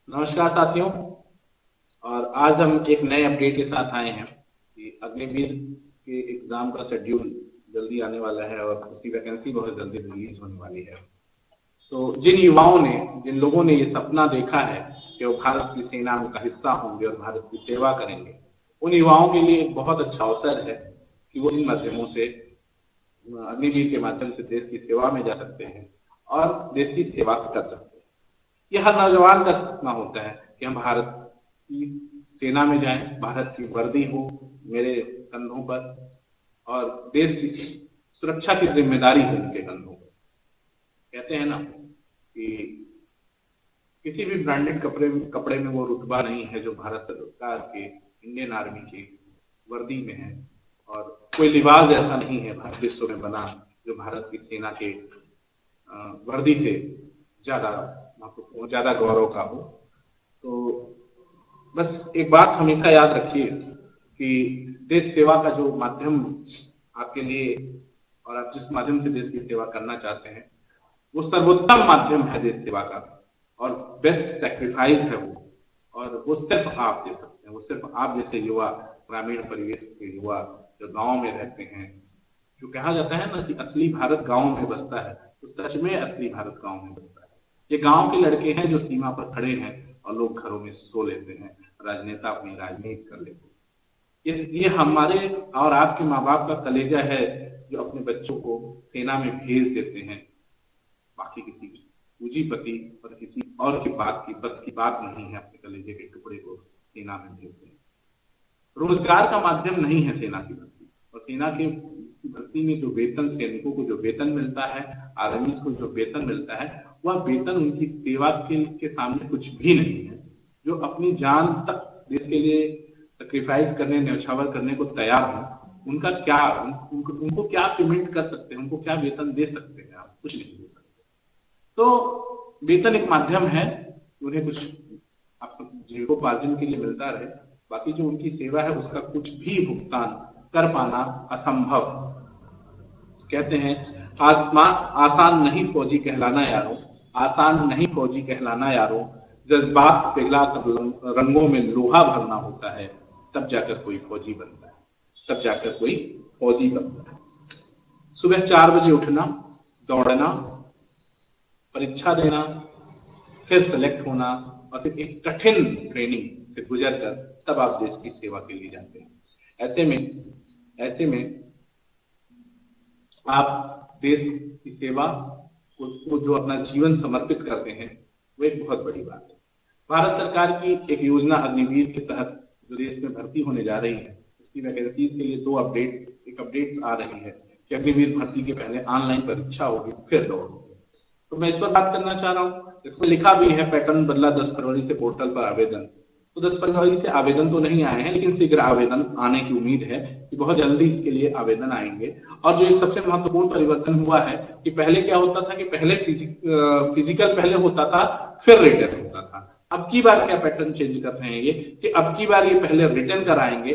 नमस्कार साथियों। और आज हम एक नए अपडेट के साथ आए हैं कि अग्निवीर के एग्जाम का शेड्यूल जल्दी आने वाला है और उसकी वैकेंसी बहुत जल्दी रिलीज होने वाली है। तो जिन लोगों ने ये सपना देखा है कि वो भारत की सेना का हिस्सा होंगे और भारत की सेवा करेंगे, उन युवाओं के लिए एक बहुत अच्छा अवसर है कि वो इन माध्यमों से, अग्निवीर के माध्यम से देश की सेवा में जा सकते हैं और देश की सेवा कर सकते हैं। ये हर नौजवान का सपना होता है कि हम भारत की सेना में जाएं, भारत की वर्दी हो मेरे कंधों पर और देश की सुरक्षा की जिम्मेदारी हो उनके कंधों पर। कहते हैं ना कि किसी भी ब्रांडेड कपड़े में वो रुतबा नहीं है जो भारत सरकार के, इंडियन आर्मी की वर्दी में है। और कोई लिबास ऐसा नहीं है भारत विश्व में बना जो भारत की सेना के वर्दी से ज्यादा महत्वपूर्ण, ज्यादा गौरव का हो। तो बस एक बात हमेशा याद रखिए कि देश सेवा का जो माध्यम आपके लिए, और आप जिस माध्यम से देश की सेवा करना चाहते हैं, वो सर्वोत्तम माध्यम है देश सेवा का और बेस्ट सेक्रीफाइस है वो। और वो सिर्फ आप दे सकते हैं, वो सिर्फ आप जैसे युवा, ग्रामीण परिवेश के युवा जो गांव में रहते हैं। जो कहा जाता है ना कि असली भारत गांव में बसता है, तो सच में असली भारत गांव में बसता है। ये गांव के लड़के हैं जो सीमा पर खड़े हैं और लोग घरों में सो लेते हैं, राजनेता अपनी राजनीति कर लेते हैं। ये हमारे और आपके माँ बाप का कलेजा है जो अपने बच्चों को सेना में भेज देते हैं। बाकी किसी पूंजीपति और किसी और की बात की बस की बात नहीं है अपने कलेजे के टुकड़े को सेना में भेजने। रोजगार का माध्यम नहीं है सेना की भर्ती, और सेना की भर्ती में जो वेतन, सैनिकों को जो वेतन मिलता है, आर्मी को जो वेतन मिलता है, वह वेतन उनकी सेवा के सामने कुछ भी नहीं है। जो अपनी जान तक देश के लिए सेक्रीफाइस करने, न्यौछावर करने को तैयार हो, उनका क्या, उनको क्या पेमेंट कर सकते हैं, उनको क्या वेतन दे सकते हैं? आप कुछ नहीं दे सकते। तो वेतन एक माध्यम है, उन्हें कुछ आप सब जीविकोपार्जन के लिए मिलता रहे, बाकी जो उनकी सेवा है उसका कुछ भी भुगतान कर पाना असंभव। कहते हैं आसान नहीं फौजी कहलाना यारों, आसान नहीं फौजी कहलाना यारों, जज्बात पिघला कर रंगों में लोहा भरना होता है, तब जाकर कोई फौजी बनता है, तब जाकर कोई फौजी बनता है। सुबह 4 बजे उठना, दौड़ना, परीक्षा देना, फिर सेलेक्ट होना और फिर एक कठिन ट्रेनिंग से गुजर कर तब आप देश की सेवा के लिए जाते हैं। ऐसे में आप देश की सेवा को जो अपना जीवन समर्पित करते हैं, वो एक बहुत बड़ी बात है। भारत सरकार की एक योजना अग्निवीर के तहत जो देश में भर्ती होने जा रही है, उसकी वैकेंसीज के लिए एक अपडेट्स आ रही है कि अग्निवीर भर्ती के पहले ऑनलाइन परीक्षा होगी, फिर दौड़ होगी। तो मैं इस पर बात करना चाह रहा हूँ। इसमें लिखा भी है पैटर्न बदला 10 फरवरी से पोर्टल पर आवेदन। तो 10 फरवरी से आवेदन तो नहीं आए हैं, लेकिन शीघ्र आवेदन आने की उम्मीद है कि बहुत जल्दी इसके लिए आवेदन आएंगे। और जो एक सबसे महत्वपूर्ण परिवर्तन हुआ है कि पहले क्या होता था कि पहले फिजिकल पहले होता था, फिर रिटर्न होता था। अब की बार क्या पैटर्न चेंज कर रहे हैं ये कि अब की बार ये पहले रिटर्न कराएंगे,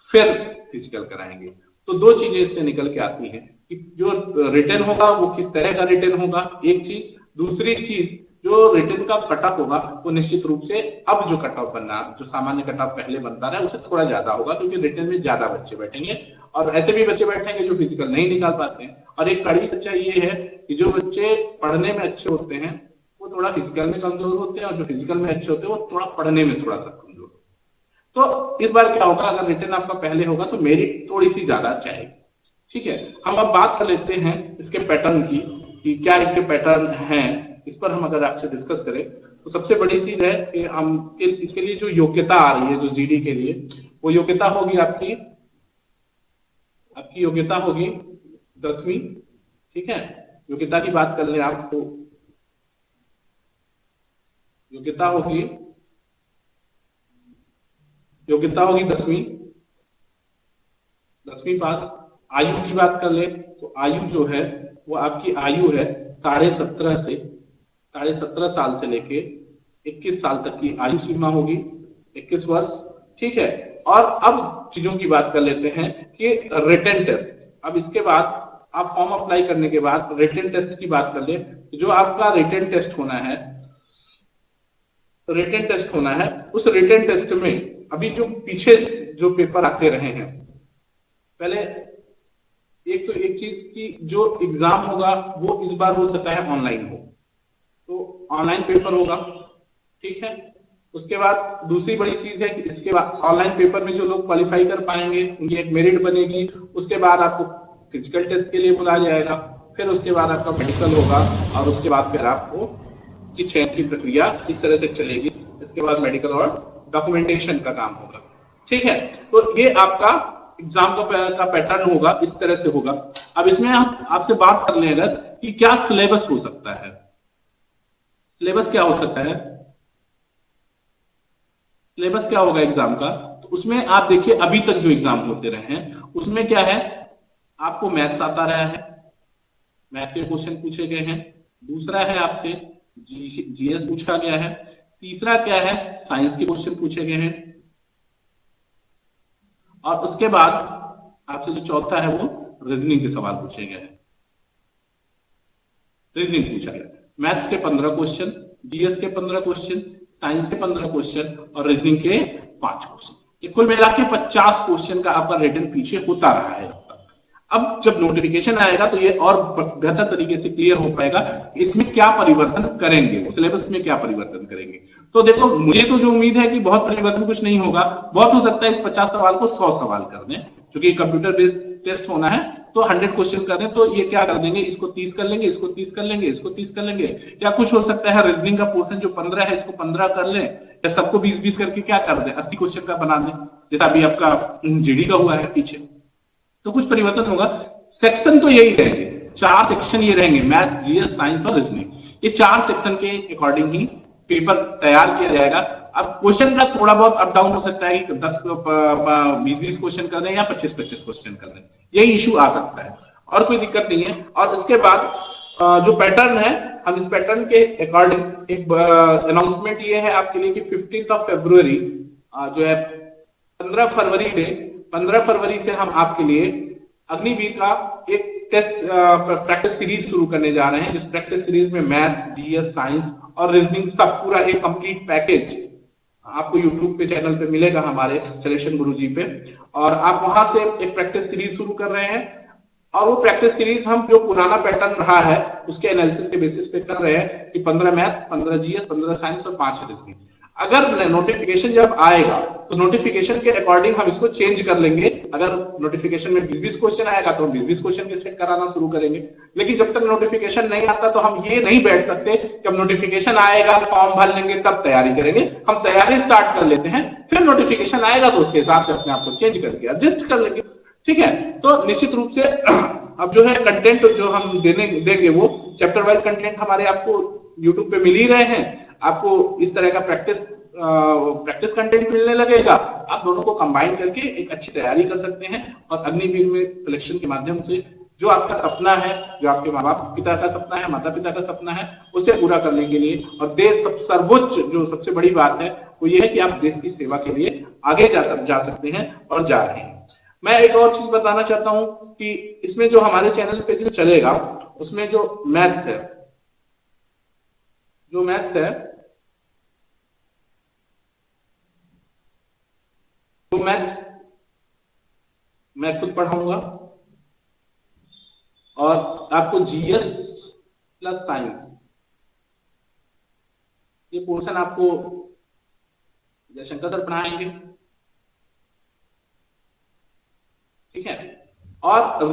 फिर फिजिकल कराएंगे। तो दो चीजें इससे निकल के आती हैं कि जो रिटर्न होगा वो किस तरह का रिटर्न होगा, एक चीज। दूसरी चीज, जो रिटर्न का कट ऑफ होगा वो निश्चित रूप से अब जो कट ऑफ बनना, जो सामान्य कट ऑफ पहले बनता रहा, उससे थोड़ा ज्यादा होगा, क्योंकि रिटर्न में ज्यादा बच्चे बैठेंगे और ऐसे भी बच्चे बैठेंगे जो फिजिकल नहीं निकाल पाते हैं। और एक कड़ी सच्चाई ये है कि जो बच्चे पढ़ने में अच्छे होते हैं वो थोड़ा फिजिकल में कमजोर होते हैं, और जो फिजिकल में अच्छे होते हैं वो थोड़ा पढ़ने में थोड़ा सा कमजोर होते हैं। तो इस बार क्या होगा, अगर रिटर्न आपका पहले होगा तो मेरिट थोड़ी सी ज्यादा जाएगी। ठीक है, हम अब बात कर लेते हैं इसके पैटर्न की कि क्या इसके पैटर्न हैं। इस पर हम अगर आपसे डिस्कस करें तो सबसे बड़ी चीज है कि हम इसके लिए जो योग्यता आ रही है, जो जीडी के लिए, वो योग्यता होगी आपकी आपकी योग्यता होगी 10वीं। ठीक है, योग्यता की बात कर ले आपको, योग्यता होगी योग्यता होगी 10वीं 10वीं पास। आयु की बात कर ले तो आयु जो है वो आपकी आयु है 17.5 साल से लेके 21 साल तक की आयु सीमा होगी, 21 वर्ष। ठीक है, और अब चीजों की बात कर लेते हैं कि रिटन टेस्ट। अब इसके बाद आप फॉर्म अप्लाई करने के बाद रिटन टेस्ट की बात कर ले, जो आपका रिटन टेस्ट होना है, रिटन टेस्ट होना है। उस रिटन टेस्ट में अभी जो पीछे जो पेपर आते रहे हैं, पहले एक तो एक चीज की जो एग्जाम होगा वो इस बार हो सकता है ऑनलाइन हो, तो ऑनलाइन पेपर होगा, ठीक है। उसके बाद दूसरी बड़ी चीज है कि इसके बाद ऑनलाइन पेपर में जो लोग क्वालिफाई कर पाएंगे उनकी एक मेरिट बनेगी, उसके बाद आपको फिजिकल टेस्ट के लिए बुलाया जाएगा, फिर उसके बाद आपका मेडिकल होगा, और उसके बाद फिर आपको की चयन की प्रक्रिया इस तरह से चलेगी। इसके बाद मेडिकल और डॉक्यूमेंटेशन का काम होगा, ठीक है। तो ये आपका एग्जाम का पैटर्न होगा, इस तरह से होगा। अब इसमें हम आपसे बात कर लें अगर कि क्या सिलेबस हो सकता है, सिलेबस क्या हो सकता है, सिलेबस क्या होगा एग्जाम का, तो उसमें आप देखिए अभी तक जो एग्जाम होते रहे हैं उसमें क्या है, आपको मैथ्स आता रहा है, मैथ के क्वेश्चन पूछे गए हैं। दूसरा है आपसे जीएस पूछा गया है। तीसरा क्या है, साइंस के क्वेश्चन पूछे गए हैं। और उसके बाद आपसे जो चौथा है वो रीजनिंग के सवाल पूछे गए हैं, रीजनिंग पूछा गया। मैथ्स के 15 क्वेश्चन, जीएस के 15 क्वेश्चन, साइंस के 15 क्वेश्चन और रीजनिंग के 5 क्वेश्चन, ये कुल मिला के 50 क्वेश्चन का आपका रिटन पीछे होता रहा है। अब जब नोटिफिकेशन आएगा तो ये और बेहतर तरीके से क्लियर हो पाएगा इसमें क्या परिवर्तन करेंगे, सिलेबस में क्या परिवर्तन करेंगे। तो देखो मुझे तो जो उम्मीद है कि बहुत परिवर्तन कुछ नहीं होगा, बहुत हो सकता है इस 50 सवाल को 100 सवाल कर दें, क्योंकि कंप्यूटर बेस्ड टेस्ट होना है तो 100 क्वेश्चन कर दें, तो ये क्या कर देंगे, इसको 30 कर लेंगे, इसको 30 कर लेंगे, इसको 30 कर लेंगे। या कुछ हो सकता है रीजनिंग का पोर्शन जो 15 है इसको 15 कर लें, या सबको 20-20 करके क्या कर दें 80 क्वेश्चन का बना दें, जैसा अभी आपका जीडी का हुआ है पीछे। तो कुछ परिवर्तन होगा। सेक्शन तो यही रहेंगे, 4 सेक्शन ये रहेंगे, मैथ्स, जीएस, साइंस और रीजनिंग। ये 4 सेक्शन के अकॉर्डिंग ही पेपर तैयार किया जाएगा। अब क्वेश्चन का थोड़ा बहुत अप डाउन हो सकता है कि 20-20 क्वेश्चन कर दें या 25-25 क्वेश्चन कर दें, यही इशू आ सकता है, और कोई दिक्कत नहीं है। और इसके बाद जो पैटर्न है, हम इस पैटर्न के अकॉर्डिंग एक अनाउंसमेंट ये है आपके लिए कि 15 फरवरी जो है 15 फरवरी से हम आपके लिए अग्निवीर का एक टेस्ट प्रैक्टिस सीरीज शुरू करने जा रहे हैं, जिस प्रैक्टिस सीरीज में मैथ्स, जीएस, साइंस और रीजनिंग सब पूरा एक कंप्लीट पैकेज आपको यूट्यूब पे चैनल पे मिलेगा हमारे सिलेक्शन गुरुजी पे, और आप वहां से एक प्रैक्टिस सीरीज शुरू कर रहे हैं। और वो प्रैक्टिस सीरीज हम जो पुराना पैटर्न रहा है उसके एनालिसिस के बेसिस पे कर रहे हैं कि 15 मैथ्स, 15 जीएस, 15 साइंस और 5 रीजनिंग। अगर नोटिफिकेशन जब आएगा तो नोटिफिकेशन के अकॉर्डिंग हम इसको चेंज कर लेंगे। अगर नोटिफिकेशन में 20-20 क्वेश्चन आएगा तो हम 20-20 क्वेश्चन के सेट कराना शुरू करेंगे, लेकिन जब तक नोटिफिकेशन नहीं आता तो हम ये नहीं बैठ सकते कि अब नोटिफिकेशन आएगा फॉर्म भर लेंगे तब तैयारी करेंगे। हम तैयारी स्टार्ट कर लेते हैं, फिर नोटिफिकेशन आएगा तो उसके हिसाब से अपने आप को चेंज करके एडजस्ट कर लेंगे, ठीक है। तो निश्चित रूप से अब जो है कंटेंट जो हम देंगे वो चैप्टर वाइज कंटेंट हमारे आपको यूट्यूब पे मिल ही रहे हैं। आपको इस तरह का प्रैक्टिस कंटेंट मिलने लगेगा, आप दोनों को कंबाइन करके एक अच्छी तैयारी कर सकते हैं और अग्निवीर में सिलेक्शन के माध्यम से जो आपका सपना है, जो आपके माँ बाप पिता का सपना है, माता पिता का सपना है, उसे पूरा करने के लिए और देश सर्वोच्च जो सबसे बड़ी बात है वो ये है कि आप देश की सेवा के लिए आगे जा सकते हैं और जा रहे हैं। मैं एक और चीज बताना चाहता हूं कि इसमें जो हमारे चैनल पे जो चलेगा उसमें जो मैथ्स है, तो मैथ्स मैं खुद पढ़ाऊंगा और आपको जीएस प्लस साइंस ये पोर्शन आपको जयशंकर सर पढ़ाएंगे, ठीक है। और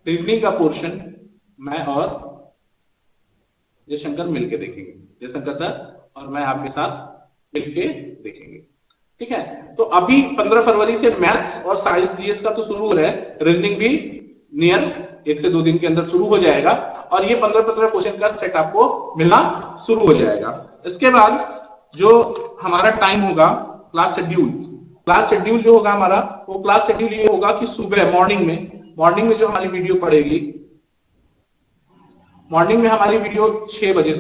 रीजनिंग का पोर्शन मैं और जयशंकर मिलके देखेंगे, जयशंकर सर और मैं आपके साथ मिलके देखेंगे, ठीक है। तो अभी 15 फरवरी से मैथ्स और साइंस जीएस का तो शुरू हो रहा है, रीजनिंग भी नियर 1 से 2 दिन के अंदर शुरू हो जाएगा और ये 15-15 क्वेश्चन का सेट आपको मिलना शुरू हो जाएगा। इसके बाद जो हमारा टाइम होगा क्लास शेड्यूल जो होगा हमारा, वो क्लास शेड्यूल ये होगा कि सुबह मॉर्निंग में जो हमारी वीडियो पड़ेगी, मॉर्निंग में हमारी वीडियो 6 बजे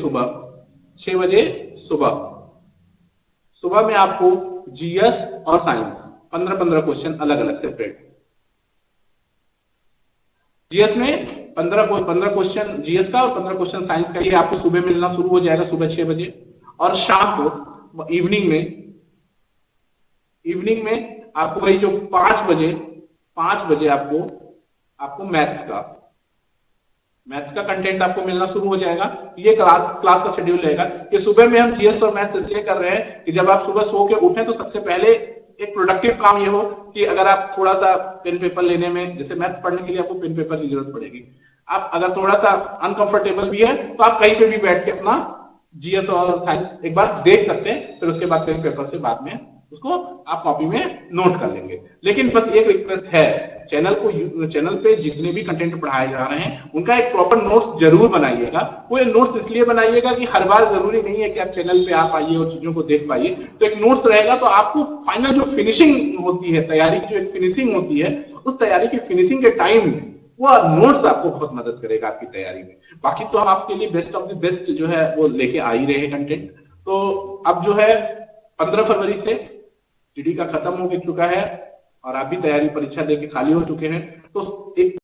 सुबह में आपको जीएस और साइंस 15-15 क्वेश्चन अलग अलग सेपरेट, जीएस में 15 क्वेश्चन जीएस का और 15 क्वेश्चन साइंस का, ये आपको सुबह मिलना शुरू हो जाएगा सुबह 6 बजे, और शाम को इवनिंग में आपको वही जो 5 बजे आपको मैथ्स का कंटेंट आपको मिलना शुरू हो जाएगा। ये क्लास का शेड्यूल रहेगा। ये सुबह में हम जीएस और मैथ्स इसलिए कर रहे हैं कि जब आप सुबह सो के उठें तो सबसे पहले एक प्रोडक्टिव काम ये हो कि अगर आप थोड़ा सा पेन पेपर लेने में, जैसे मैथ्स पढ़ने के लिए आपको पेन पेपर की जरूरत पड़ेगी, आप अगर थोड़ा सा अनकंफर्टेबल भी है तो आप कहीं पे भी बैठ के अपना जीएस और साइंस एक बार देख सकते हैं, फिर उसके बाद पेन पेपर से बाद में उसको आप कॉपी में नोट कर लेंगे। लेकिन बस एक रिक्वेस्ट है, चैनल पे जितने भी कंटेंट पढ़ाए जा रहे हैं उनका एक प्रॉपर नोट्स जरूर बनाइएगा। वो नोट्स इसलिए बनाइएगा कि हर बार जरूरी नहीं है कि आप चैनल पे आप आइए और चीजों को देख पाइए, तो एक नोट्स रहेगा तो आपको फाइनल जो फिनिशिंग होती है, तैयारी की जो एक फिनिशिंग होती है, उस तैयारी की फिनिशिंग के टाइम में वो नोट्स आपको बहुत मदद करेगा आपकी तैयारी में। बाकी तो हम आपके लिए बेस्ट ऑफ द बेस्ट जो है वो लेके आ ही रहे हैं कंटेंट। तो अब जो है 15 फरवरी से जीडी का खत्म हो चुका है और आप भी तैयारी परीक्षा देके खाली हो चुके हैं, तो एक